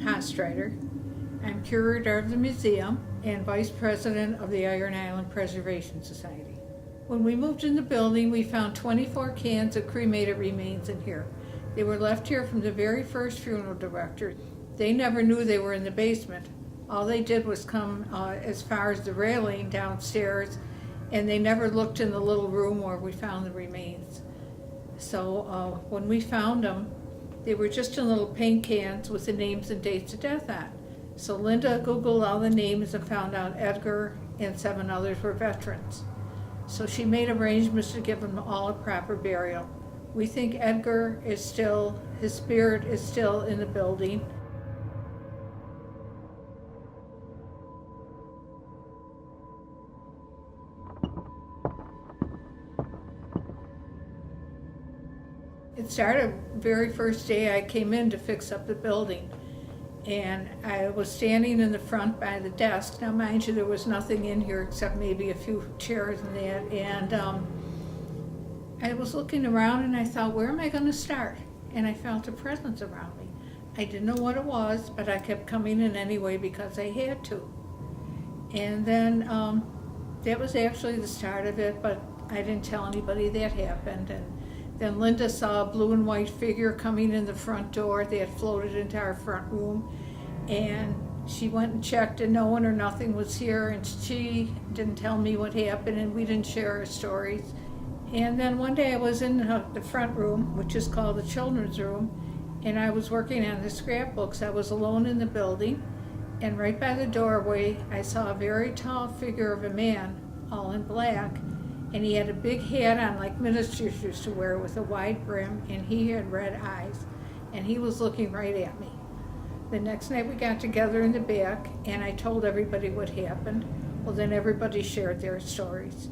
Hastreiter. I'm curator of the museum and vice president of the Iron Island Preservation Society. When we moved in the building, we found 24 cans of cremated remains in here. They were left here from the very first funeral director. They never knew they were in the basement. All they did was come as far as the railing downstairs, and they never looked in the little room where we found the remains. So when we found them, they were just in little paint cans with the names and dates of death on. So Linda Googled all the names and found out Edgar and 7 others were veterans. So she made arrangements to give them all a proper burial. We think Edgar is still, his spirit is still in the building. It started very first day I came in to fix up the building. And I was standing in the front by the desk. Now, mind you, there was nothing in here except maybe a few chairs and that. And I was looking around and I thought, where am I going to start? And I felt a presence around me. I didn't know what it was, but I kept coming in anyway because I had to. And then that was actually the start of it, but I didn't tell anybody that happened. And then Linda saw a blue and white figure coming in the front door that had floated into our front room, and she went and checked and no one or nothing was here, and she didn't tell me what happened and we didn't share our stories. And then one day I was in the front room, which is called the children's room, and I was working on the scrapbooks. I was alone in the building, and right by the doorway I saw a very tall figure of a man, all in black. And he had a big hat on like ministers used to wear with a wide brim, and he had red eyes, and he was looking right at me. The next night we got together in the back and I told everybody what happened. Well, then everybody shared their stories.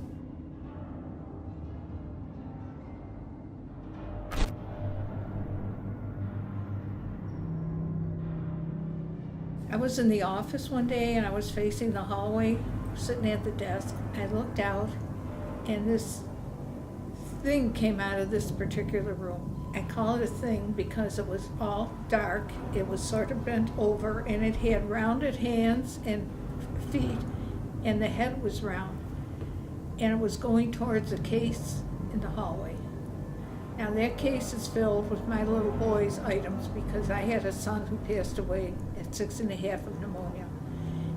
I was in the office one day and I was facing the hallway, sitting at the desk. I looked out and this thing came out of this particular room. I call it a thing because it was all dark. It was sort of bent over and it had rounded hands and feet, and the head was round. And it was going towards a case in the hallway. Now that case is filled with my little boy's items because I had a son who passed away at 6.5 of pneumonia.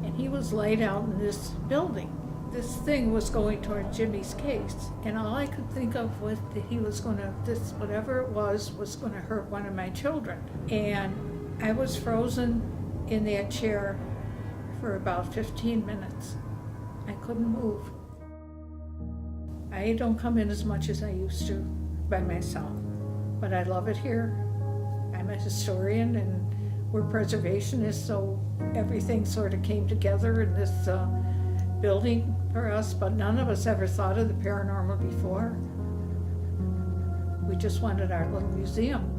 And he was laid out in this building. This thing was going toward Jimmy's case, and all I could think of was that he was going to, whatever it was going to hurt one of my children. And I was frozen in that chair for about 15 minutes. I couldn't move. I don't come in as much as I used to by myself, but I love it here. I'm a historian and we're preservationists, so everything sort of came together in this building for us, but none of us ever thought of the paranormal before. We just wanted our little museum.